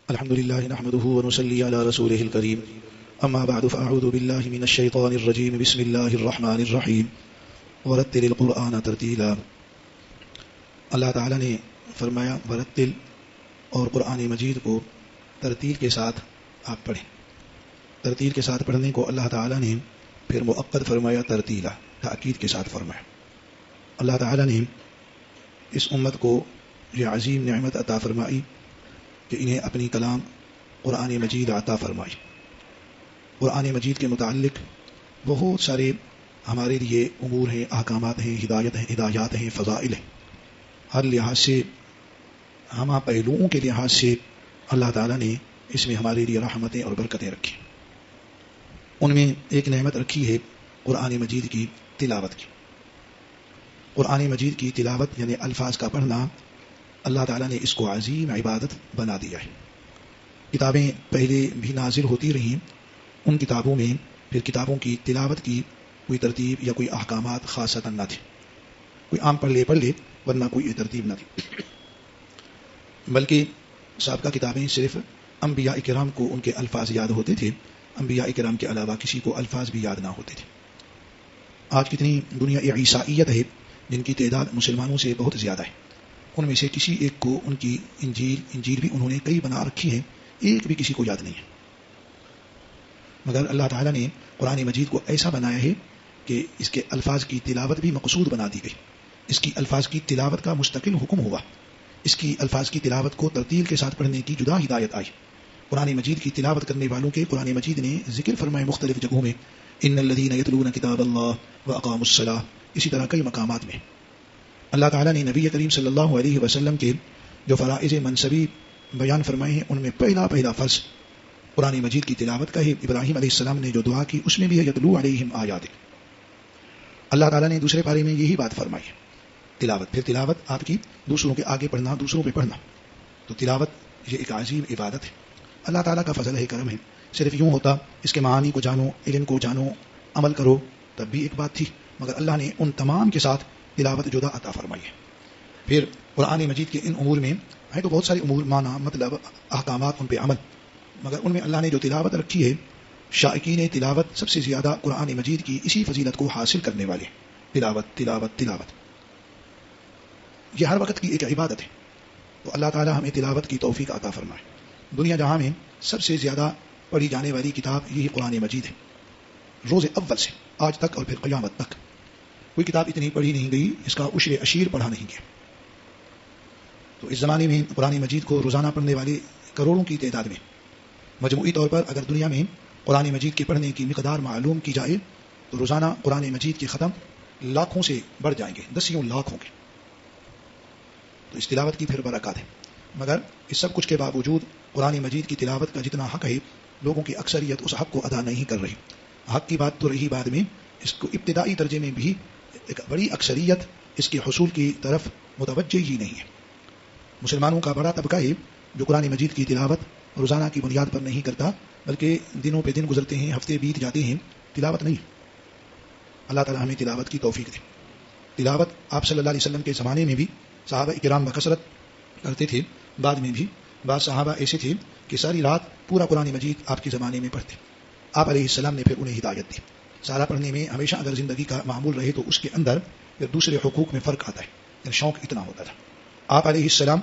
الحمد لله نحمده ونصلي على رسوله الكريم اما بعد فاعوذ بالله من الشيطان الرجيم بسم الله الرحمن الرحيم ورتل القرآن ترتیلا. اللہ تعالیٰ نے فرمایا ورتل، اور قرآن مجید کو ترتیل کے ساتھ آپ پڑھیں. ترتیل کے ساتھ پڑھنے کو اللہ تعالیٰ نے پھر مؤکد فرمایا، ترتیلا تاکید کے ساتھ فرمایا. اللہ تعالیٰ نے اس امت کو یہ عظیم نعمت عطا فرمائی کہ انہیں اپنی کلام قرآن مجید عطا فرمائی. قرآن مجید کے متعلق بہت سارے ہمارے لیے امور ہیں، احکامات ہیں، ہدایات ہیں، فضائل ہیں. ہر لحاظ سے، ہم پہلوؤں کے لحاظ سے اللہ تعالیٰ نے اس میں ہمارے لیے رحمتیں اور برکتیں رکھی. ان میں ایک نعمت رکھی ہے قرآن مجید کی تلاوت کی. قرآن مجید کی تلاوت یعنی الفاظ کا پڑھنا، اللہ تعالیٰ نے اس کو عظیم عبادت بنا دیا ہے. کتابیں پہلے بھی نازل ہوتی رہیں، ان کتابوں میں پھر کتابوں کی تلاوت کی کوئی ترتیب یا کوئی احکامات خاصتاً نہ تھے. کوئی عام پڑھ لے ورنہ کوئی ترتیب نہ تھی، بلکہ سابقہ کتابیں صرف انبیاء کرام کو ان کے الفاظ یاد ہوتے تھے. انبیاء کرام کے علاوہ کسی کو الفاظ بھی یاد نہ ہوتے تھے. آج کتنی دنیا عیسائیت ہے جن کی تعداد مسلمانوں سے بہت زیادہ ہے. ان میں سے کسی ایک کو ان کی انجیل بھی انہوں نے کئی بنا رکھی ہیں، ایک بھی کسی کو یاد نہیں ہے. مگر اللہ تعالیٰ نے قرآن مجید کو ایسا بنایا ہے کہ اس کے الفاظ کی تلاوت بھی مقصود بنا دی گئی. اس کی الفاظ کی تلاوت کا مستقل حکم ہوا. اس کی الفاظ کی تلاوت کو ترتیل کے ساتھ پڑھنے کی جدا ہدایت آئی. قرآن مجید کی تلاوت کرنے والوں کے قرآن مجید نے ذکر فرمائے مختلف جگہوں میں، ان الذین یتلون کتاب اللہ واقاموا الصلاۃ. اسی طرح کئی مقامات میں اللہ تعالیٰ نے نبی کریم صلی اللہ علیہ وسلم کے جو فرائض منصبی بیان فرمائے ہیں، ان میں پہلا فرض قرآن مجید کی تلاوت کا ہے. ابراہیم علیہ السلام نے جو دعا کی اس میں بھی ہے یتلو علیہم آیات. اللہ تعالیٰ نے دوسرے پارے میں یہی بات فرمائی ہے، تلاوت. پھر تلاوت آپ کی دوسروں کے آگے پڑھنا، دوسروں پہ پڑھنا. تو تلاوت یہ ایک عظیم عبادت ہے. اللہ تعالیٰ کا فضل ہے، کرم ہے. صرف یوں ہوتا اس کے معانی کو جانو، علم کو جانو، عمل کرو، تب بھی ایک بات تھی. مگر اللہ نے ان تمام کے ساتھ تلاوت جدا عطا فرمائی ہے. پھر قرآن مجید کے ان امور میں ہیں تو بہت سارے امور، معنی، مطلب، احکامات، ان پہ عمل، مگر ان میں اللہ نے جو تلاوت رکھی ہے، شائقین تلاوت سب سے زیادہ قرآن مجید کی اسی فضیلت کو حاصل کرنے والے. تلاوت تلاوت تلاوت یہ ہر وقت کی ایک عبادت ہے. تو اللہ تعالی ہمیں تلاوت کی توفیق عطا فرمائے. دنیا جہاں میں سب سے زیادہ پڑھی جانے والی کتاب یہی قرآن مجید ہے. روز اول سے آج تک اور پھر قیامت تک کوئی کتاب اتنی پڑھی نہیں گئی اس کا عشر اشیر پڑھا نہیں گیا. تو اس زمانے میں قرآن مجید کو روزانہ پڑھنے والے کروڑوں کی تعداد میں، مجموعی طور پر اگر دنیا میں قرآن مجید کے پڑھنے کی مقدار معلوم کی جائے تو روزانہ قرآن مجید کے ختم لاکھوں سے بڑھ جائیں گے، دسیوں لاکھ ہوں گے. تو اس تلاوت کی پھر برکات ہے. مگر اس سب کچھ کے باوجود قرآن مجید کی تلاوت کا جتنا حق ہے، لوگوں کی اکثریت اس حق کو ادا نہیں کر رہی. حق کی بات تو رہی بعد میں، اس کو ابتدائی درجے میں بھی ایک بڑی اکثریت اس کے حصول کی طرف متوجہ ہی نہیں ہے. مسلمانوں کا بڑا طبقہ ہے جو قرآن مجید کی تلاوت روزانہ کی بنیاد پر نہیں کرتا، بلکہ دنوں پہ دن گزرتے ہیں، ہفتے بیت جاتے ہیں، تلاوت نہیں. اللہ تعالی ہمیں تلاوت کی توفیق دے. تلاوت آپ صلی اللہ علیہ وسلم کے زمانے میں بھی صحابہ کرام بکثرت کرتے تھے. بعد میں بھی بعض صحابہ ایسے تھے کہ ساری رات پورا قرآن مجید آپ کے زمانے میں پڑھتے. آپ علیہ السلام نے پھر انہیں ہدایت دی. سارا پڑھنے میں ہمیشہ اگر زندگی کا معمول رہے تو اس کے اندر پھر دوسرے حقوق میں فرق آتا ہے. یعنی شوق اتنا ہوتا تھا. آپ علیہ السلام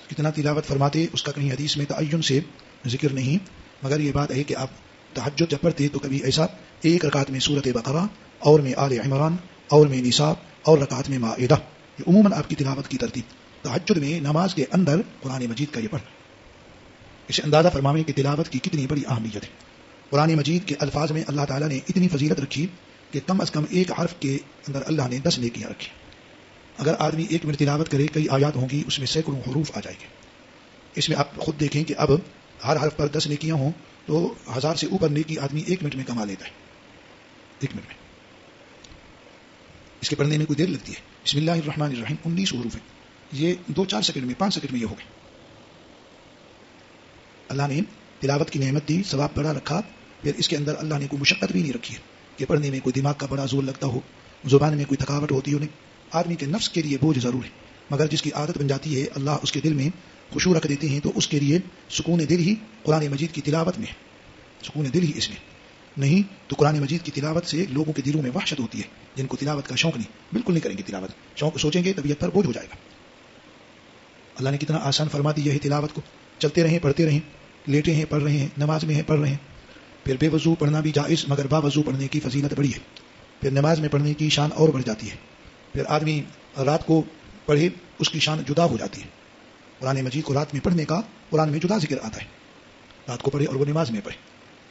کتنا تلاوت فرماتے اس کا کہیں حدیث میں تعین سے ذکر نہیں، مگر یہ بات ہے کہ آپ تہجد جب پڑھتے تو کبھی ایسا ایک رکعت میں سورۃ بقرہ، اور میں آل عمران، اور میں نساء، اور رکعت میں مائدہ. یہ عموماً آپ کی تلاوت کی ترتیب. تہجد میں نماز کے اندر قرآن مجید کا یہ پڑھنا، اسے اندازہ فرماویں کہ تلاوت کی کتنی بڑی اہمیت ہے. قرآن مجید کے الفاظ میں اللہ تعالیٰ نے اتنی فضیلت رکھی کہ کم از کم ایک حرف کے اندر اللہ نے 10 نیکیاں رکھی. اگر آدمی 1 منٹ تلاوت کرے، کئی آیات ہوں گی، اس میں سینکڑوں حروف آ جائے گے. اس میں آپ خود دیکھیں کہ اب ہر حرف پر 10 نیکیاں ہوں تو 1000 سے اوپر نیکی آدمی 1 منٹ میں کما لیتا ہے. 1 منٹ میں اس کے پڑھنے میں کوئی دیر لگتی ہے. بسم اللہ الرحمن الرحیم 19 حروف ہیں، یہ 2-4 سیکنڈ میں، 5 سیکنڈ میں یہ ہو گئے. اللہ نے تلاوت کی نعمت دی، ثواب بڑا رکھا. پھر اس کے اندر اللہ نے کوئی مشقت بھی نہیں رکھی ہے کہ پڑھنے میں کوئی دماغ کا بڑا زور لگتا ہو، زبان میں کوئی تھکاوٹ ہوتی ہو. نہیں، آدمی کے نفس کے لیے بوجھ ضرور ہے. مگر جس کی عادت بن جاتی ہے اللہ اس کے دل میں خشوع رکھ دیتے ہیں تو اس کے لیے سکون دل ہی قرآن مجید کی تلاوت میں ہے، سکون دل ہی اس میں نہیں تو قرآن مجید کی تلاوت سے لوگوں کے دلوں میں وحشت ہوتی ہے، جن کو تلاوت کا شوق نہیں بالکل نہیں کریں گے تلاوت، شوق سوچیں گے طبیعت پر بوجھ ہو جائے گا۔ اللہ نے کتنا آسان فرما دیا ہے تلاوت کو، چلتے رہیں پڑھتے رہیں، لیٹے ہیں پڑھ رہے ہیں، نماز میں ہیں پڑھ رہے ہیں، پھر بے وضو پڑھنا بھی جائز مگر با وضو پڑھنے کی فضیلت بڑی ہے، پھر نماز میں پڑھنے کی شان اور بڑھ جاتی ہے، پھر آدمی رات کو پڑھے اس کی شان جدا ہو جاتی ہے۔ قرآن مجید کو رات میں پڑھنے کا قرآن میں جدا ذکر آتا ہے، رات کو پڑھے اور وہ نماز میں پڑھے۔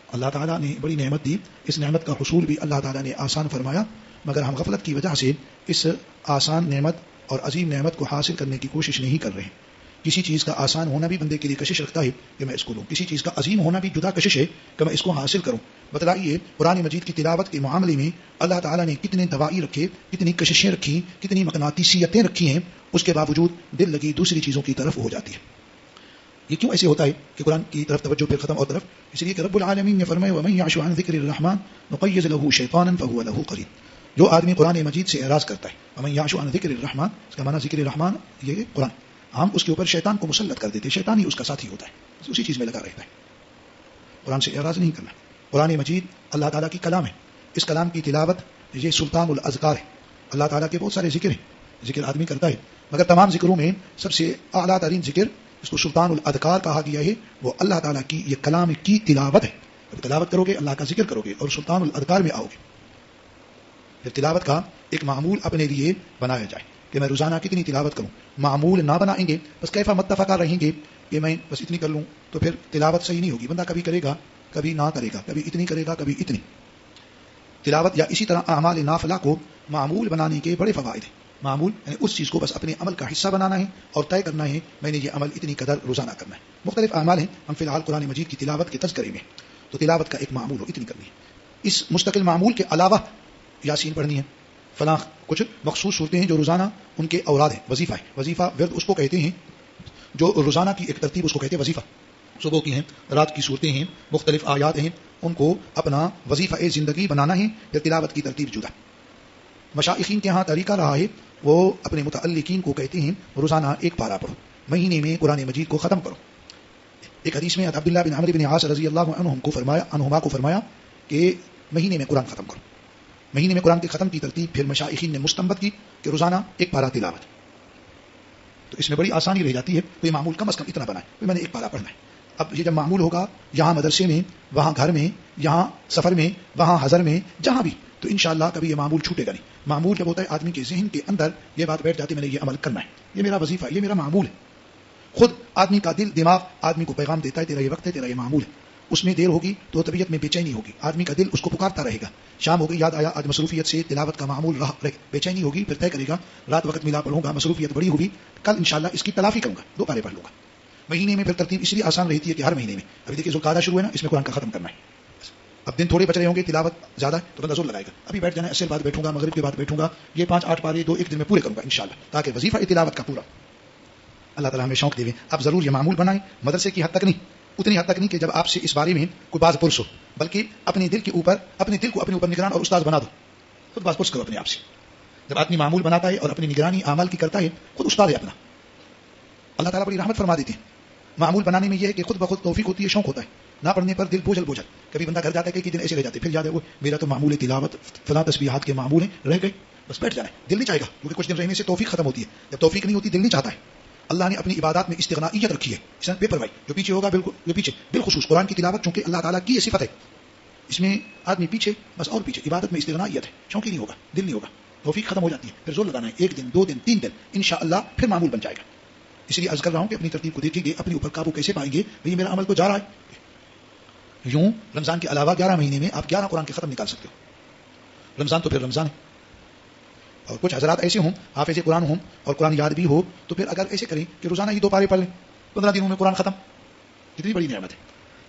اللہ تعالیٰ نے بڑی نعمت دی، اس نعمت کا حصول بھی اللہ تعالیٰ نے آسان فرمایا، مگر ہم غفلت کی وجہ سے اس آسان نعمت اور عظیم نعمت کو حاصل کرنے کی کوشش نہیں کر رہے ہیں۔ کسی چیز کا آسان ہونا بھی بندے کے لیے کشش رکھتا ہے کہ میں اس کو لوں، کسی چیز کا عظیم ہونا بھی جدا کشش ہے کہ میں اس کو حاصل کروں۔ بتلائیے قرآن مجید کی تلاوت کے معاملے میں اللہ تعالیٰ نے کتنے دوائی رکھے، کتنی کششیں رکھی، کتنی مقناطیسیتیں رکھی ہیں، اس کے باوجود دل لگی دوسری چیزوں کی طرف ہو جاتی ہے۔ یہ کیوں ایسے ہوتا ہے کہ قرآن کی طرف توجہ پھر ختم اور طرف؟ اس لیے کہ رب العالمین نے فرمایا وَمَن يَعْشُ عَن ذِكْرِ الرَّحْمَنِ نُقَيِّضْ لَهُ شَيْطَانًا فَهُوَ لَهُ قَرِينٌ، جو آدمی قرآن مجید سے اعراض کرتا ہے، وَمَن يَعْشُ عَن ذِكْرِ الرَّحْمَنِ، اس کا معنی ذکر الرحمن یہ قرآن، ہم اس کے اوپر شیطان کو مسلط کر دیتے، شیطان ہی اس کا ساتھی ہوتا ہے، اسی چیز میں لگا رہتا ہے۔ قرآن سے اعراض نہیں کرنا۔ قرآن مجید اللہ تعالیٰ کی کلام ہے، اس کلام کی تلاوت یہ سلطان الاذکار ہے۔ اللہ تعالیٰ کے بہت سارے ذکر ہیں، ذکر آدمی کرتا ہے، مگر تمام ذکروں میں سب سے اعلیٰ ترین ذکر اس کو سلطان الاذکار کہا گیا ہے، وہ اللہ تعالیٰ کی یہ کلام کی تلاوت ہے۔ جب تلاوت کرو گے اللہ کا ذکر کرو گے اور سلطان الاذکار میں آؤ گے، پھر تلاوت کا ایک معمول اپنے لیے بنایا جائے کہ میں روزانہ کتنی تلاوت کروں۔ معمول نہ بنائیں گے بس کیفا متفقہ رہیں گے کہ میں بس اتنی کر لوں تو پھر تلاوت صحیح نہیں ہوگی، بندہ کبھی کرے گا کبھی نہ کرے گا، کبھی اتنی کرے گا کبھی اتنی۔ تلاوت یا اسی طرح اعمال نافلہ کو معمول بنانے کے بڑے فوائد ہیں۔ معمول یعنی اس چیز کو بس اپنے عمل کا حصہ بنانا ہے اور طے کرنا ہے میں نے یہ عمل اتنی قدر روزانہ کرنا ہے۔ مختلف اعمال ہیں، ہم فی الحال قرآن مجید کی تلاوت کے تذکرے میں، تو تلاوت کا ایک معمول ہو اتنی کرنی ہے۔ اس مستقل معمول کے علاوہ یاسین پڑھنی ہے، فلاں کچھ مخصوص صورتیں ہیں جو روزانہ ان کے اوراد ہیں، وظیفہ ہے، وظیفہ ورد اس کو کہتے ہیں جو روزانہ کی ایک ترتیب اس کو کہتے ہیں وظیفہ۔ صبح کی ہیں، رات کی صورتیں ہیں، مختلف آیات ہیں، ان کو اپنا وظیفہ زندگی بنانا ہے، پھر تلاوت کی ترتیب جدا۔ مشائخین کے ہاں طریقہ رہا ہے، وہ اپنے متعلقین کو کہتے ہیں روزانہ ایک پارہ پڑھو، مہینے میں قرآن مجید کو ختم کرو۔ ایک حدیث میں عبداللہ بن عمرو بن عاص رضی اللہ عنہما کو فرمایا کہ مہینے میں قرآن ختم کرو۔ مہینے میں قرآن کے ختم کی ترتیب پھر مشائخین نے مستنبط کی کہ روزانہ ایک پارہ تلاوت، تو اس میں بڑی آسانی رہ جاتی ہے، تو یہ معمول کم از کم اتنا بنائے کہ میں نے ایک پارہ پڑھنا ہے۔ اب یہ جب معمول ہوگا یہاں مدرسے میں، وہاں گھر میں، یہاں سفر میں، وہاں حضر میں، جہاں بھی، تو انشاءاللہ کبھی یہ معمول چھوٹے گا نہیں۔ معمول جب ہوتا ہے آدمی کے ذہن کے اندر یہ بات بیٹھ جاتی ہے میں نے یہ عمل کرنا ہے، یہ میرا وظیفہ ہے، یہ میرا معمول ہے۔ خود آدمی کا دل دماغ آدمی کو پیغام دیتا ہے تیرا یہ وقت ہے، تیرا یہ معمول ہے۔ اس میں دیر ہوگی تو طبیعت میں بے چینی ہوگی، آدمی کا دل اس کو پکارتا رہے گا۔ شام ہو گئی، یاد آیا آج مصروفیت سے تلاوت کا معمول رہا، بے چینی ہوگی، پھر طے کرے گا رات وقت ملا پڑھوں گا، مصروفیت بڑی ہوگی، کل انشاءاللہ اس کی تلافی کروں گا، 2 پارے پڑھ لوں گا۔ مہینے میں پھر ترتیب اس لیے آسان رہتی ہے کہ ہر مہینے میں، ابھی دیکھیے ذوالقعدہ شروع ہے نا، اس میں قرآن کا ختم کرنا ہے۔ اب دن تھوڑے بچ رہے ہوں گے، تلاوت زیادہ ہے تو بندہ زور لگائے گا، ابھی بیٹھ جانا ہے، عصر بعد بیٹھوں گا، مغرب کے بعد بیٹھوں گا، یہ 5-8 پارے 2 دن میں پورے کروں گا انشاءاللہ، تاکہ وظیفہ تلاوت کا پورا اللہ تعالیٰ ہمیں شوق دے۔ اب ضرور یہ معمول بنائیں، مدرسے کی حد تک نہیں، اتنی حد تک نہیں کہ جب آپ سے اس بارے میں کوئی باز پرس ہو، بلکہ اپنے دل کو اپنے اوپر نگران اور استاد بنا دو، خود باز پرس کرو اپنے آپ سے۔ جب آدمی معمول بناتا ہے اور اپنی نگرانی اعمال کی کرتا ہے، خود استاد ہے اپنا، اللہ تعالیٰ بڑی رحمت فرما دیتے ہیں۔ معمول بنانے میں یہ ہے کہ خود بخود توفیق ہوتی ہے، شوق ہوتا ہے، نہ پڑھنے پر دل بوجھل کبھی بندہ گھر جاتا ہے کہ دن ایسے رہ جاتے، پھر یاد ہے وہ میرا تو معمول تلاوت فلاں تسبیحات کے معمول ہیں، رہ گئے، بس بیٹھ جانا ہے، دل نہیں چاہے گا، کیونکہ کچھ دن رہنے سے توفیق ختم ہوتی ہے، جب توفیق نہیں ہوتی دل نہیں چاہتا ہے۔ اللہ نے اپنی عبادات میں استغنائیت رکھی ہے، اس نے بے پرواہی، جو پیچھے ہوگا بالکل جو پیچھے، بالخصوص قرآن کی تلاوت چونکہ اللہ تعالیٰ کی یہ صفت ہے، اس میں آدمی پیچھے بس اور پیچھے، عبادت میں استغنائیت ہے، شوق ہی نہیں ہوگا، دل نہیں ہوگا، توفیق ختم ہو جاتی ہے، پھر زور لگانا ہے، 1 دن 2 دن 3 دن انشاءاللہ پھر معمول بن جائے گا۔ اس لیے عرض کر رہا ہوں کہ اپنی ترتیب کو دیکھیں گے، اپنے اوپر قابو کیسے پائیں گے، بھئی میرا عمل تو جا رہا ہے۔ یوں رمضان کے علاوہ 11 مہینے میں آپ 11 قرآن کے ختم نکال سکتے ہو، رمضان تو پھر رمضان ہے۔ اور کچھ حضرات ایسے ہوں حافظ قرآن ہوں اور قرآن یاد بھی ہو، تو پھر اگر ایسے کریں کہ روزانہ ہی 2 پارے پڑھ لیں، 15 دنوں میں قرآن ختم، کتنی بڑی نعمت ہے۔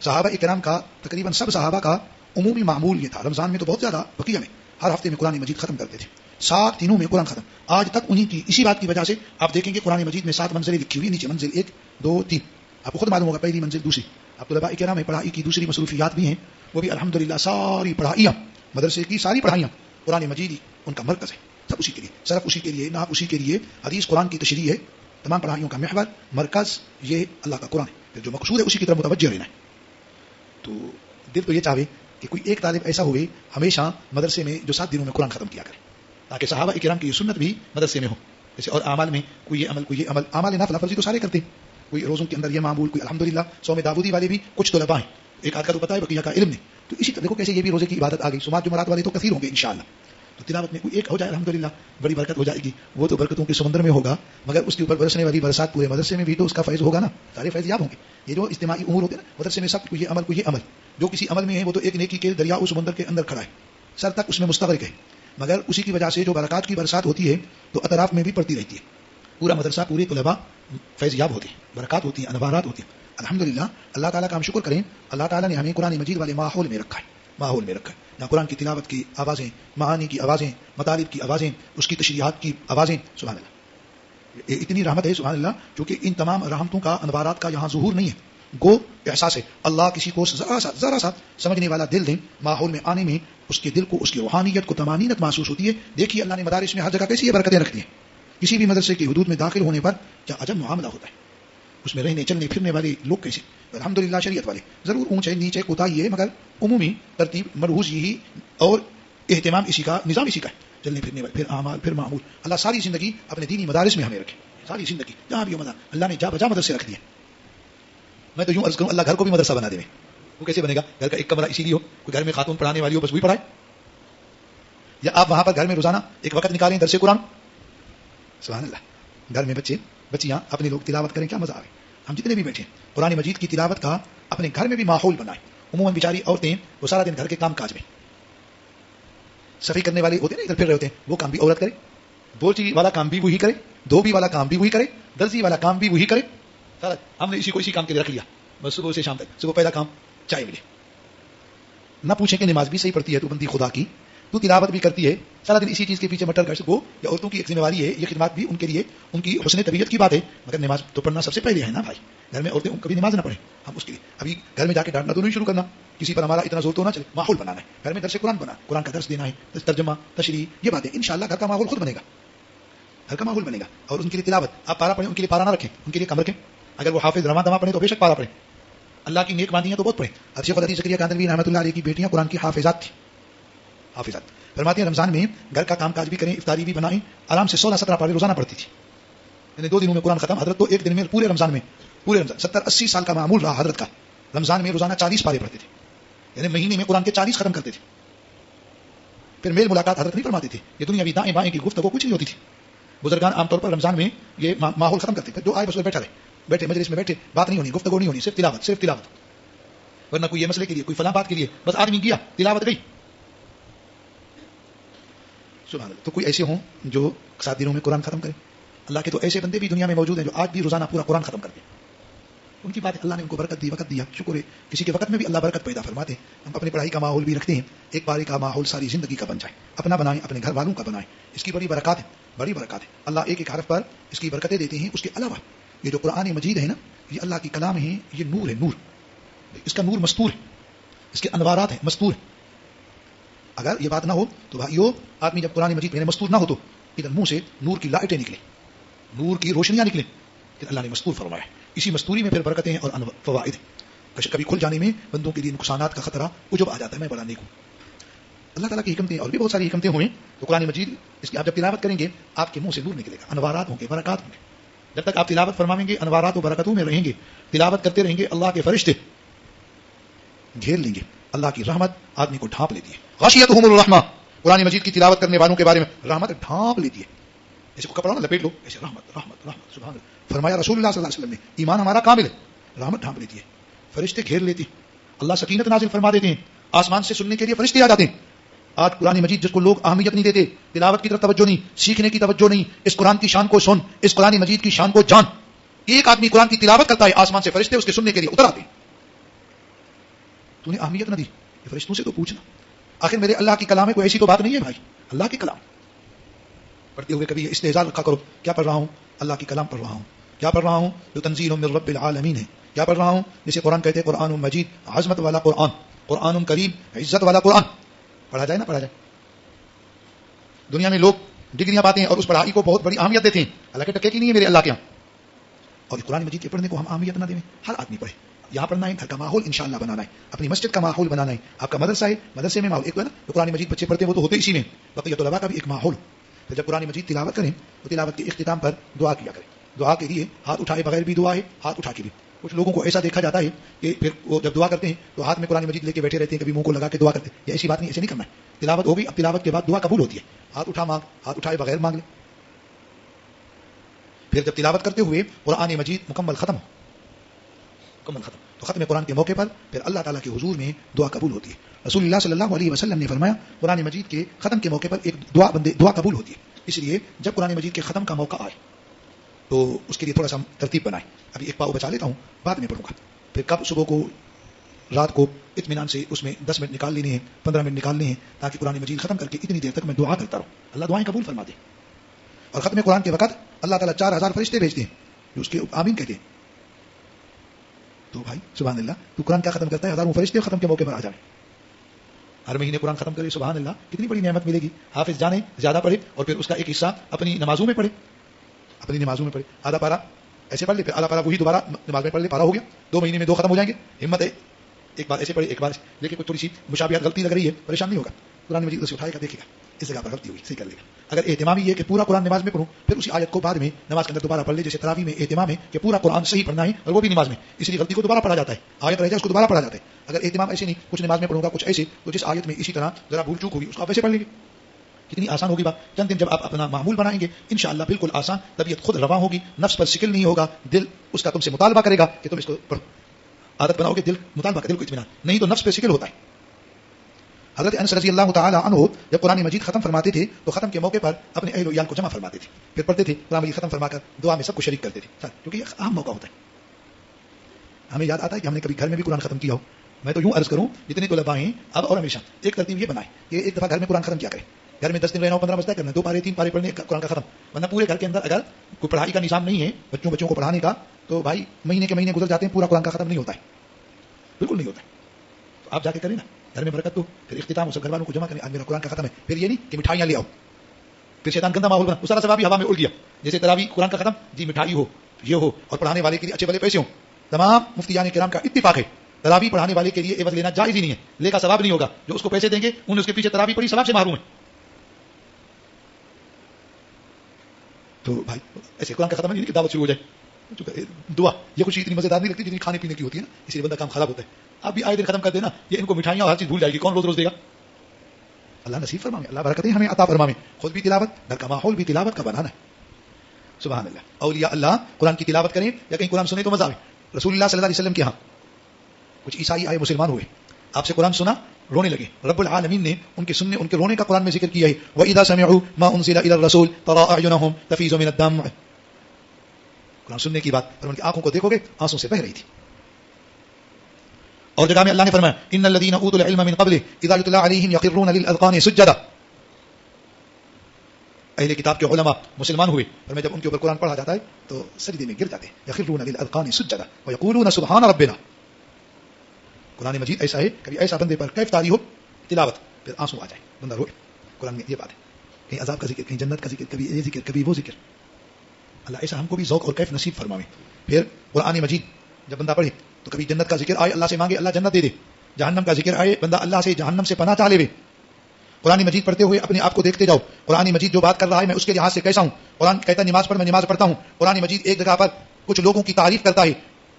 صحابہ اکرام کا تقریباً سب صحابہ کا عمومی معمول یہ تھا، رمضان میں تو بہت زیادہ، بقیہ میں ہر ہفتے میں قرآن مجید ختم کرتے تھے، 7 دنوں میں قرآن ختم۔ آج تک انہی کی اسی بات کی وجہ سے آپ دیکھیں گے قرآن مجید میں 7 منزلیں لکھی ہوئی، نیچے منزل 1 2 3، آپ کو خود معلوم ہوگا پہلی منزل دوسری۔ اب طلباء کرام میں پڑھائی کی دوسری مصروفیات بھی ہیں، وہ بھی الحمدللہ ساری پڑھائیاں، مدرسے کی ساری پڑھائیاں قرآن مجید ان کا مرکز ہے، سب اسی کے لیے، صرف اسی کے لیے، ناپ اسی کے لیے، حدیث قرآن کی تشریح ہے، تمام پڑھائیوں کا محور مرکز یہ اللہ کا قرآن ہے، پھر جو مقصود ہے اسی کی طرف متوجہ رہنا ہے. تو دل تو یہ چاہے کہ کوئی ایک طالب ایسا ہوئے ہمیشہ مدرسے میں جو 7 دنوں میں قرآن ختم کیا کرے، تاکہ صحابہ کرام کی یہ سنت بھی مدرسے میں ہو. جیسے اور اعمال میں کوئی یہ عمل، کوئی یہ عمل، اعمال نافلہ فرضی تو سارے کرتے ہیں، کوئی روزوں کے اندر یہ معمول، کوئی الحمدللہ صوم داودی والے بھی کچھ طلباء ہیں، ایک آدھ کا تو پتہ ہے بقیہ کا علم نہیں. تو اسی طرح دیکھو کیسے یہ بھی روزے کی عبادت آ گئی. سماعت جمعرات والے تو کثیر ہوں گے انشاءاللہ. تو تلاوت میں کوئی ایک ہو جائے الحمدللہ بڑی برکت ہو جائے گی. وہ تو برکتوں کے سمندر میں ہوگا، مگر اس کے اوپر برسنے والی برسات پورے مدرسے میں بھی تو اس کا فیض ہوگا نا، سارے فیض یاب ہوں گے. یہ جو اجتماعی امور ہوتے ہیں نا مدرسے میں، سب کو یہ عمل، کو یہ عمل، جو کسی عمل میں ہے وہ تو ایک نیکی کے دریا اس سمندر کے اندر کھڑا ہے، سر تک اس میں مستغرق ہے، مگر اسی کی وجہ سے جو برکات کی برسات ہوتی ہے تو اطراف میں بھی پڑتی رہتی ہے. پورا مدرسہ، پورے طلباء فیض یاب ہوتے ہیں، برکات ہوتی ہیں، انوارات ہوتی ہیں. الحمدللہ اللہ تعالیٰ کا ہم شکر کریں، اللہ تعالیٰ نے ہمیں قرآن مجید والے ماحول میں رکھا ہے، ماحول میں رکھا ہے جہاں قرآن کی تلاوت کی آوازیں، معانی کی آوازیں، مطالب کی آوازیں، اس کی تشریحات کی آوازیں. سبحان اللہ، یہ اتنی رحمت ہے سبحان اللہ. چونکہ ان تمام رحمتوں کا، انوارات کا یہاں ظہور نہیں ہے، گو احساس ہے. اللہ کسی کو ذرا سا سمجھنے والا دل دیں، ماحول میں آنے میں اس کے دل کو، اس کی روحانیت کو طمانینت محسوس ہوتی ہے. دیکھیے اللہ نے مدارس میں ہر جگہ کیسی یہ برکتیں رکھتی ہیں. کسی بھی مدرسے کی حدود میں داخل ہونے پر کیا عجب معاملہ ہوتا ہے، اس میں رہنے چلنے پھرنے والے لوگ کیسے. الحمدللہ شریعت والے ضرور اونچے نیچے کوتاہی ہے، مگر عمومی ترتیب مرہوز یہی اور اہتمام اسی کا، نظام اسی کا ہے. چلنے پھرنے والے، پھر اعمال، پھر معمول. اللہ ساری زندگی اپنے دینی مدارس میں ہمیں رکھے، ساری زندگی جہاں بھی اللہ نے جا بجا مدرسے رکھ دیے. میں تو یوں عرض کروں اللہ گھر کو بھی مدرسہ بنا دے. وہ کیسے بنے گا؟ گھر کا ایک کمرہ اسی لیے ہو، کوئی گھر میں خاتون پڑھانے والی ہو بس وہی پڑھائے، یا آپ وہاں پر گھر میں روزانہ ایک وقت نکالیں درس قرآن. سبحان اللہ، گھر میں بچے بچیاں اپنے لوگ تلاوت کریں، کیا مزہ آئے. ہم جتنے بھی بیٹھے قرآن مجید کی تلاوت کا اپنے گھر میں بھی ماحول بنائیں. عموماً بیچاری عورتیں وہ سارا دن گھر کے کام کاج میں، صفائی کرنے والے ہوتے ہیں نا ادھر پھر رہے ہوتے ہیں، وہ کام بھی عورت کرے، بورچی والا کام بھی وہی کرے، دھوبی والا کام بھی وہی کرے، درزی والا کام بھی وہی کرے. سارا ہم نے اسی کو اسی کام کے لیے رکھ لیا، بس صبح سے شام تک. صبح پہلا کام چائے ملے. نہ پوچھیں کہ نماز بھی صحیح پڑھتی ہے تو بندی خدا کی، تو تلاوت بھی کرتی ہے، سارا دن اسی چیز کے پیچھے مٹر کر سکو. یا عورتوں کی ایک ذمہ داری ہے، یہ خدمات بھی ان کے لیے، ان کی حسن طبیعت کی بات ہے، مگر نماز تو پڑھنا سب سے پہلے ہے نا بھائی. گھر میں عورتیں کبھی نماز نہ پڑھیں، ہم اس کے لیے ابھی گھر میں جا کے ڈانٹنا تو نہیں شروع کرنا، کسی پر ہمارا اتنا زور تو نہ چلے. ماحول بنانا ہے، گھر میں درس قرآن بنا، قرآن کا درس دینا ہے، ترجمہ، تشریح، یہ باتیں انشاءاللہ گھر کا ماحول خود بنے گا، گھر کا ماحول بنے گا. اور ان کے لیے تلاوت، آپ پارا پڑھیں، ان کے لیے پارا نہ رکھیں، ان کے لیے کم رکھیں. اگر وہ حافظ رواں دواں پڑھیں تو بے شک پارا پڑھیں. اللہ کی نیک باندیاں تو بہت پڑھیں. شیخ الحدیث زکریا کاندھلوی رحمۃ اللہ علیہ کی بیٹیاں قرآن کی حافظات تھیں، حافظات. فرماتے ہیں رمضان میں گھر کا کام کاج بھی کریں، افطاری بھی بنائیں، آرام سے 16-17 پارے روزانہ پڑھتی تھی. یعنی 2 دنوں میں قرآن ختم. حضرت تو ایک دن میں پورے رمضان میں، پورے رمضان 70-80 سال کا معمول رہا حضرت کا، رمضان میں روزانہ 40 پارے پڑھتے تھے، یعنی مہینے میں قرآن کے 40 ختم کرتے تھے. پھر میل ملاقات حضرت نہیں فرماتے تھے، یہ دنیا بھی دائیں بائیں کی گفتگو کچھ نہیں ہوتی تھی. بزرگان عام طور پر رمضان میں یہ ماحول ختم کرتے تھے، جو آئے بس بیٹھا رہے، بیٹھے مجلس میں بیٹھے، بات نہیں ہونی، گفتگو نہیں ہونی، صرف تلاوت، صرف تلاوت. ورنہ کوئی یہ مسئلے کے لیے، کوئی فلاں بات کے لیے، بس آدمی گیا تلاوت گئی. سبحان اللہ. تو کوئی ایسے ہوں جو 7 دنوں میں قرآن ختم کریں. اللہ کے تو ایسے بندے بھی دنیا میں موجود ہیں جو آج بھی روزانہ پورا قرآن ختم کرتے ہیں. ان کی بات ہے، اللہ نے ان کو برکت دی، وقت دیا، شکر ہے. کسی کے وقت میں بھی اللہ برکت پیدا فرماتے ہیں. ہم اپنی پڑھائی کا ماحول بھی رکھتے ہیں، ایک باری کا ماحول ساری زندگی کا بن جائے، اپنا بنائیں، اپنے گھر والوں کا بنائیں. اس کی بڑی برکات ہے، بڑی برکات ہے. اللہ ایک ایک حرف پر اس کی برکتیں دیتے ہیں. اس کے علاوہ یہ جو قرآن مجید ہے نا، یہ اللہ کی کلام ہے، یہ نور ہے، نور. اس کا نور مستور ہے، اس کے انوارات ہیں، مستور ہے. اگر یہ بات نہ ہو تو بھائیو، آدمی جب قرآن مجید میں مستور نہ ہو تو ادھر منہ سے نور کی لائٹیں نکلیں، نور کی روشنیاں نکلیں، کہ اللہ نے مستور فرمایا ہے. اسی مستوری میں پھر برکتیں ہیں اور فوائد ہیں. کبھی کھل جانے میں بندوں کے لیے نقصانات کا خطرہ وجب آ جاتا ہے. میں بڑا نیک ہوں. اللہ تعالیٰ کی حکمتیں اور بھی بہت ساری حکمتیں ہوئیں. تو قرآن مجید اس کی آپ جب تلاوت کریں گے آپ کے منہ سے نور نکلے گا، انوارات ہوں گے، برکات ہوں گے. جب تک آپ تلاوت فرمائیں گے انوارات و برکتوں میں رہیں گے، تلاوت کرتے رہیں گے، اللہ کے فرشتے گھیر لیں گے. اللہ کی رحمت آدمی کو ڈھانپ لیتی ہے. غاشیتہم الرحمہ، قرآن مجید کی تلاوت کرنے والوں کے بارے میں رحمت ڈھانپ لیتی ہے. ایسے کو کپڑا نہ لپیٹ لو، ایسے رحمت رحمت رحمت. سبحان اللہ. فرمایا رسول اللہ صلی اللہ علیہ وسلم نے، ایمان ہمارا کامل ہے، رحمت ڈھانپ لیتی ہے، فرشتے گھیر لیتے ہیں، اللہ سکینت نازل فرما دیتے ہیں، آسمان سے سننے کے لیے فرشتے آ جاتے ہیں. آج قرآن مجید جس کو لوگ اہمیت نہیں دیتے، تلاوت کی طرف توجہ نہیں، سیکھنے کی توجہ نہیں، اس قرآن کی شان کو سن، اس قرآن مجید کی شان کو جان. ایک آدمی قرآن کی تلاوت کرتا ہے، آسمان سے فرشتے اس کے سننے کے لیے اتر آتے ہیں. تو نے اہمیت نہ دی، یہ فرشتوں سے تو پوچھنا. آخر میرے اللہ کی کلام ہے، کوئی ایسی تو بات نہیں ہے بھائی، اللہ کی کلام. پڑھتے ہوئے کبھی استہزاء رکھا کرو، کیا پڑھ رہا ہوں؟ اللہ کی کلام پڑھ رہا ہوں. کیا پڑھ رہا ہوں؟ جو تنزیل من رب العالمین ہے. کیا پڑھ رہا ہوں؟ جسے قرآن کہتے ہیں قرآن مجید، عظمت والا قرآن، قرآن کریم، عزت والا قرآن. پڑھا جائے نہ پڑھا جائے. دنیا میں لوگ ڈگریاں پاتے ہیں اور اس پڑھائی کو بہت بڑی اہمیت دیتے ہیں. اللہ کے ٹکے کی نہیں ہے میرے اللہ کے یہاں. اور قرآن مجید کے پڑھنے کو ہم اہمیت نہ دیں. ہر آدمی پڑھے. یہاں پڑھنا ہے, گھر کا ماحول انشاءاللہ بنانا ہے, اپنی مسجد کا ماحول بنانا ہے, آپ کا مدرسہ ہے, مدرسے میں ماحول ایک ہے نا. تو قرآن مجید بچے پڑھتے ہیں وہ تو ہوتے اسی میں, بقیہ طلباء کا بھی ایک ماحول. پھر جب قرآن مجید تلاوت کریں تو تلاوت کے اختتام پر دعا کیا کریں. دعا کے لیے ہاتھ اٹھائے بغیر بھی دعا ہے, ہاتھ اٹھا کے بھی. کچھ لوگوں کو ایسا دیکھا جاتا ہے کہ پھر وہ جب دعا کرتے ہیں تو ہاتھ میں قرآن مجید لے کے بیٹھے رہتے ہیں, کبھی منہ کو لگا کے دعا کرتے ہیں. یہ ایسی بات نہیں, ایسے نہیں کرنا ہے. تلاوت ہوگی, اب تلاوت کے بعد دعا قبول ہوتی ہے. ہاتھ اٹھا مانگ, ہاتھ اٹھائے بغیر مانگ لے. پھر جب تلاوت کرتے ہوئے قرآن مجید مکمل ختم تو ختم قرآن کے موقع پر پھر اللہ تعالیٰ کے حضور میں دعا قبول ہوتی ہے. رسول اللہ صلی اللہ علیہ وسلم نے فرمایا قرآن مجید کے ختم کے موقع پر ایک دعا قبول ہوتی ہے. اس لیے جب قرآن مجید کے ختم کا موقع آئے تو اس کے لیے تھوڑا سا ترتیب بنائیں. ابھی ایک پاؤ بچا لیتا ہوں, بعد میں پڑھوں گا. پھر کب صبح کو رات کو اطمینان سے اس میں 10 منٹ نکال لینے ہیں, 15 منٹ نکالنے ہیں, تاکہ قرآن مجید ختم کر کے اتنی دیر تک میں دعا کرتا رہوں. اللہ دعائیں قبول فرما دے. اور ختم قرآن کے وقت اللہ تعالیٰ 4000 فرشتے بھیجتے ہیں جو اس کے آمین کہتے ہیں. تو بھائی سبحان اللہ, تو قرآن کیا ختم کرتا ہے, ہزاروں فرشتے ختم کے موقع پر آ جائیں. ہر مہینے قرآن ختم کرے, سبحان اللہ, کتنی بڑی نعمت ملے گی. حافظ جانے زیادہ پڑھے اور پھر اس کا ایک حصہ اپنی نمازوں میں پڑھے. آدھا پارا ایسے پڑھ لے, پھر آدھا پارا وہی دوبارہ نماز میں پڑھ لے, پارا ہو گیا. 2 مہینے میں 2 ختم ہو جائیں گے. ہمت ہے, ایک بار ایسے پڑھے ایک بار, لیکن کوئی تھوڑی سی مشابہت غلطی لگ رہی ہے, پریشان نہیں ہوگا. قرآن مجید اسے اٹھائے گا, دیکھے گا اس جگہ پر غلطی ہوئی, صحیح کر لے گا. اگر اہتمام یہ ہے کہ پورا قرآن نماز میں پڑھوں, پھر اسی آیت کو بعد میں نماز کے اندر دوبارہ پڑھ لے. جیسے تراویح میں اہتمام ہے کہ پورا قرآن صحیح پڑھنا ہے اور وہ بھی نماز میں, اس لیے غلطی کو دوبارہ پڑھا جاتا ہے. آیت رہ جائے اس کو دوبارہ پڑھا جاتا ہے. اگر اہتمام ایسے نہیں, کچھ نماز میں پڑھوں گا کچھ ایسے, تو جس آیت میں اسی طرح ذرا بھول چوک ہوگی اس کو آپ ویسے پڑھ لیں گے. کتنی آسان ہوگی بات. چند دن جب آپ اپنا معمول بنائیں گے انشاءاللہ بالکل آسان, طبیعت خود رواں ہوگی, نفس پر شکل نہیں ہوگا, دل اس کا تم سے مطالبہ کرے گا کہ تم اس کو پڑھو. عادت بناؤ گے, دل مطالبہ کرے, دل کو اطمینان نہیں, تو نفس پہ شکل ہوتا ہے. حضرت انس رضی اللہ تعالی عنہ جب قرآن مجید ختم فرماتے تھے تو ختم کے موقع پر اپنے اہل و عیال کو جمع فرماتے تھے, پھر پڑھتے تھے. قرآن مجید ختم فرما کر دعا میں سب کو شریک کرتے تھے, کیونکہ یہ اہم موقع ہوتا ہے. ہمیں یاد آتا ہے کہ ہم نے کبھی گھر میں بھی قرآن ختم کیا ہو. میں تو یوں عرض کروں جتنے طلباء ہیں اب اور ہمیشہ ایک ترتیب یہ بنائے کہ ایک دفعہ گھر میں قرآن ختم کیا کرے. گھر میں 10 دن رہنا ہو, 15 بجتا کرنا, 2 پارے 3 پارے پڑھنے قرآن کا ختم. ورنہ پورے گھر کے اندر اگر کوئی پڑھائی کا نظام نہیں ہے بچوں کو پڑھانے کا, تو بھائی مہینے کے مہینے گزر جاتے ہیں, پورا قرآن کا ختم نہیں ہوتا ہے, بالکل نہیں ہوتا ہے. تو آپ جا کے کریں نا, گھر میں برکت دو, پھر اختتام ہو, سب گھر والوں کو جمع کریں, آج میرا قرآن کا ختم ہے. پھر یہ نہیں کہ مٹھائیاں لے آؤ, پھر شیطان گندا ماحول بنا, اس طرح سے بھی ہوا میں اڑ گیا. جیسے تراویح قرآن کا ختم, جی مٹھائی ہو, یہ ہو, اور پڑھانے والے کے لیے اچھے بھلے پیسے ہوں. تمام مفتیان کرام کا اتفاق ہے تراویح پڑھانے والے کے لیے عوض لینا جائز ہی نہیں ہے, لے کا ثواب نہیں ہوگا. جو اس کو پیسے دیں گے انہوں نے اس کے پیچھے تراویح پڑھی, ثواب سے محروم ہے. تو بھائی ایسے قرآن کا ختم نہیں کہ دعوت شروع ہو جائے. دعا یہ خوشی اتنی مزیدار نہیں لگتی جتنی کھانے پینے کی ہوتی ہے نا, اس لیے بندہ کام خراب ہوتا ہے. آپ بھی آئے دن ختم کر دینا, یہ ان کو مٹھائیاں اور ہر چیز بھول جائے گی, کون روز روز دے گا. اللہ نصیب فرمائے, اللہ برکتیں ہمیں عطا فرمائے. خود بھی تلاوت, گھر کا ماحول بھی تلاوت کا بنانا ہے. سبحان اللہ. اولیاء اللہ قرآن کی تلاوت کریں یا کہیں قرآن سنیں تو مزہ آئے. رسول اللہ صلی اللہ علیہ وسلم کے ہاں کچھ عیسائی آئے, مسلمان ہوئے, آپ سے قرآن سنا, رونے لگے. رب العالمین نے ان کے سننے, ان کے رونے کا قرآن میں ذکر کیا ہے. وَإِذَا سَمِعُوا مَا أُنزِلَ إِلَى الرَّسُولِ تَرَىٰ أَعْيُنَهُمْ تَفِيضُ مِنَ الدَّمْعِ. قرآن سننے کی بات, پر ان کی آنکھوں کو دیکھو گے آنسوں سے بہہ رہی تھی. اور جگہ میں اللہ نے فرمایا ان الذين اوتوا العلم من قبل اذا يتلى عليهم يخرون للاذقان سجدا. اہل کتاب کے علماء مسلمان ہوئے, اور میں جب ان کے اوپر قرآن پڑھا جاتا ہے تو سجدے میں گر جاتے ہیں. يخرون للاذقان سجدا ويقولون سبحان ربنا. قرآن مجید ایسا ہے, کبھی ایسا بندے پر کیف طاری ہو تلاوت, پھر آنسو آ جائے, بندہ روئے. قرآن میں یہ بات ہے, کہیں عذاب کا ذکر, کہیں جنت کا ذکر, کبھی یہ ذکر, کبھی وہ ذکر. اللہ ایسا ہم کو بھی ذوق اور کیف نصیب فرمائے. پھر قرآن مجید جب بندہ پڑھے تو کبھی جنت کا ذکر آئے, اللہ سے مانگے اللہ جنت دے دے. جہنم کا ذکر آئے, بندہ اللہ سے جہنم سے پناہ چاہ لے. قرآن مجید پڑھتے ہوئے اپنے آپ کو دیکھتے جاؤ, قرآن مجید جو بات کر رہا ہے میں اس کے لحاظ سے کیسا ہوں. قرآن کہتا ہے نماز پڑھ, میں نماز پڑھتا ہوں. قرآن مجید ایک جگہ پر کچھ لوگوں کی تعریف کرتا ہے,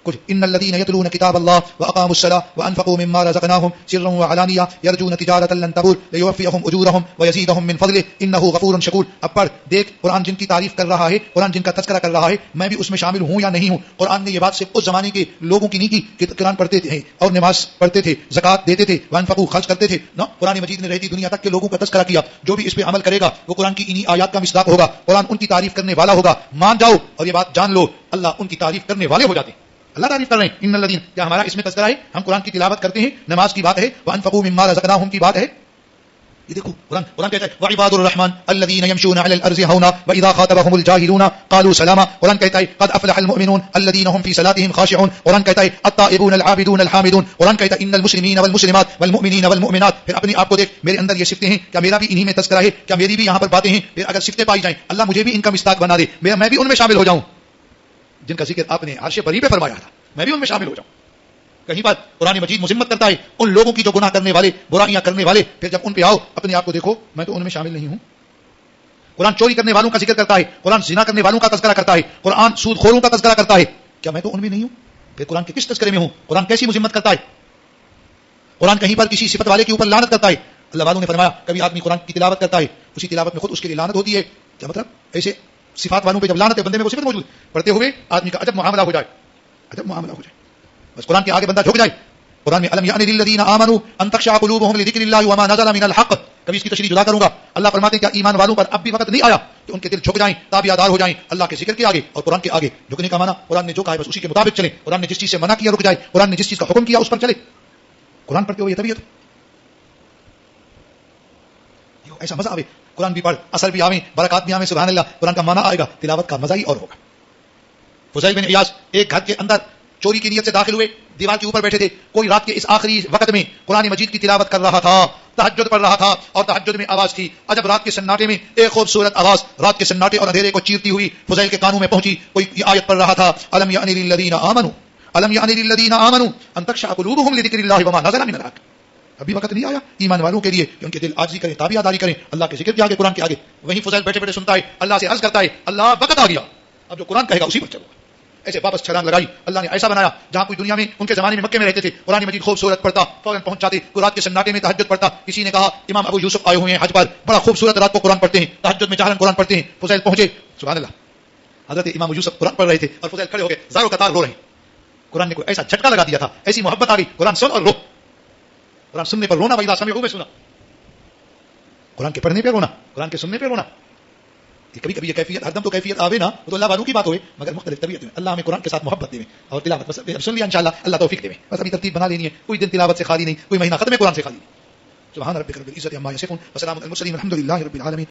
کچھ ان الذين يتلون كتاب الله واقاموا الصلاه وانفقوا مما رزقناهم سرا وعلانيه يرجون تجاره لن تبور ليوفيهم اجورهم ويزيدهم من فضله انه غفور شكور. اب پڑھ دیکھ, قرآن جن کی تعریف کر رہا ہے, قرآن جن کا تذکرہ کر رہا ہے, میں بھی اس میں شامل ہوں یا نہیں ہوں. قرآن نے یہ بات صرف اس زمانے کے لوگوں کی نہیں کی کہ قرآن پڑھتے تھے اور نماز پڑھتے تھے, زکات دیتے تھے, وانفقوا خرچ کرتے تھے. نہ, قرآن مجید نے رہتی دنیا تک کے لوگوں کا تذکرہ کیا. جو بھی اس پہ عمل کرے گا وہ قرآن کی انہی آیات کا مصداق ہوگا, قرآن ان کی تعریف کرنے والا ہوگا. مان جاؤ اور یہ بات جان لو, اللہ ان کی تعریف کرنے والے ہو جاتے ہیں. اللہ تعریف کر رہے ہیں ان الذین, کیا ہمارا اس میں تذکرہ ہے؟ ہم قرآن کی تلاوت کرتے ہیں, نماز کی بات ہے, وانفقوا مما رزقناہم کی بات ہے. یہ دیکھو قرآن کہتا ہے وعباد الرحمن الذين يمشون على الارض هونا واذا خاطبهم الجاهلون قالوا سلاما. قرآن کہتا ہے قد افلح المؤمنون الذين هم في صلاتهم خاشعون. قرآن کہتا ہے التائبون العابدون الحامدون. قرآن کہتا ہے ان المسلمین والمسلمات والمؤمنین والمؤمنات. پھر اپنے آپ کو دیکھ میرے اندر یہ صفتیں ہیں, کیا میرا بھی انہی میں تذکرہ ہے, کیا میری بھی یہاں پر باتیں ہیں. پھر اگر صفتیں پائی جائیں اللہ مجھے بھی ان کا مصداق بنا دے, میں بھی ان میں شامل ہو جاؤں جن کا ذکر آپ نے عرش بری پہ فرمایا تھا, میں بھی ان میں شامل ہو جاؤں. کہیں پر قرآن مجید مذمت کرتا ہے ان لوگوں کی جو گناہ کرنے والے, برائیاں کرنے والے, پھر جب ان پہ آؤ اپنے آپ کو دیکھو میں تو ان میں شامل نہیں ہوں. قرآن چوری کرنے والوں کا ذکر کرتا ہے, قرآن زنا کرنے والوں کا تذکرہ کرتا ہے, قرآن سود خوروں کا تذکرہ کرتا ہے, کیا میں تو ان میں نہیں ہوں؟ پھر قرآن کے کس تذکرے میں ہوں؟ قرآن کیسی مذمت کرتا ہے؟ قرآن کہیں پر کسی صفت والے کے اوپر لعنت کرتا ہے. اللہ والوں نے فرمایا کبھی آدمی قرآن کی تلاوت کرتا ہے, اسی تلاوت میں خود اس کے لیے لعنت ہوتی ہے. کیا مطلب؟ ایسے صفات والوں پہ جب لعنت ہے بندے میں وہ صفت موجود, پڑھتے ہوئے آدمی کا عجب معاملہ ہو جائے, عجب معاملہ ہو جائے. بس قرآن کے آگے بندہ جھک جائے. قرآن میں الم یعن للذین آمنوا ان تخشع قلوبهم لذکر اللہ وما نزل من الحق. کبھی اس کی تشریح جدا کروں گا. اللہ فرماتے ہیں کیا ایمان والوں پر اب بھی وقت نہیں آیا کہ ان کے دل جھک جائیں, تابعدار ہو جائیں اللہ کے ذکر کے آگے اور قرآن کے آگے. جھکنے کا معنی قرآن نے جو کہا ہے بس اسی کے مطابق چلیں. قرآن نے جس چیز سے منع کیا رک جائے, قرآن نے جس چیز کا حکم کیا اس پر چلے. قرآن پڑھتے ہوئے یہ طبیعت ایسا مزہ آئے, قرآن بھی پڑھ, اثر بھی آویں, برکات بھی آویں, سبحان اللہ, قرآن کا معنی آئے گا, تلاوت کا مزہ ہی اور ہوگا. فضیل بن عیاض ایک گھر کے اندر چوری کی نیت سے داخل ہوئے, دیوار کے اوپر بیٹھے تھے. کوئی رات کے اس آخری وقت میں قرآن مجید کی تلاوت کر رہا تھا, تہجد پڑھ رہا تھا, اور تہجد میں آواز تھی. عجب رات کے سناٹے میں ایک خوبصورت آواز رات کے سناٹے اور اندھیرے کو چیرتی ہوئی فضیل کے کانوں میں پہنچی. کوئی یہ آیت پڑھ رہا تھا الم یعن للذین آمنوا الم یعن للذین آمنوا ان تخشع قلوبهم لذکر اللہ وما نزل من الحق. ابھی وقت نہیں آیا ایمان والوں کے لیے کہ ان کے دل عاجزی کریں, تابعداری کریں اللہ کے ذکر کے آگے, قرآن کے آگے. وہیں فضیل بیٹھے بیٹھے سنتا ہے, اللہ سے عرض کرتا ہے اللہ وقت آ گیا, اب جو قرآن کہے گا اسی پر چلو. ایسے واپس چھلانگ لگائی. اللہ نے ایسا بنایا جہاں کوئی دنیا میں ان کے زمانے میں مکے میں رہتے تھے, قرآن مجید خوبصورت پڑھتا فوراً پہنچ جاتے. کوئی رات کے سناٹے میں تہجد پڑھتا. کسی نے کہا امام ابو یوسف آئے ہوئے ہیں حج پر, بڑا خوبصورت رات کو قرآن پڑھتے ہیں, تہجد میں جہرن قرآن پڑھتے ہیں. فضیل پہنچے, سبحان اللہ, حضرت امام یوسف قرآن پڑھ رہے تھے اور فضیل کھڑے ہو گئے زاروں قطار رو رہے ہیں. قرآن نے کوئی ایسا جھٹکا لگا دیا تھا, ایسی محبت آ گئی, قرآن سن اور رو. قرآن سننے پر رونا, وَإِذَا سَمِعُوا میں سنا. قرآن کے پڑھنے پہ رونا, قرآن کے سننے پہ رونا. کبھی کبھی یہ کیفیت, ہر دم تو کیفیت آوے نا, وہ تو اللہ والوں کی بات ہوئے, مگر مختلف طبیعت میں. اللہ ہمیں قرآن کے ساتھ محبت دے اور تلاوت بس سن لیا انشاءاللہ, اللہ توفیق دے. بس ابھی ترتیب بنا لینی ہے, کوئی دن تلاوت سے خالی نہیں, کوئی مہینہ ختم قرآن سے خالی نہیں. سبحان ربک رب العزت عما یصفون وسلام علی المرسلین والحمد للہ رب العالمین.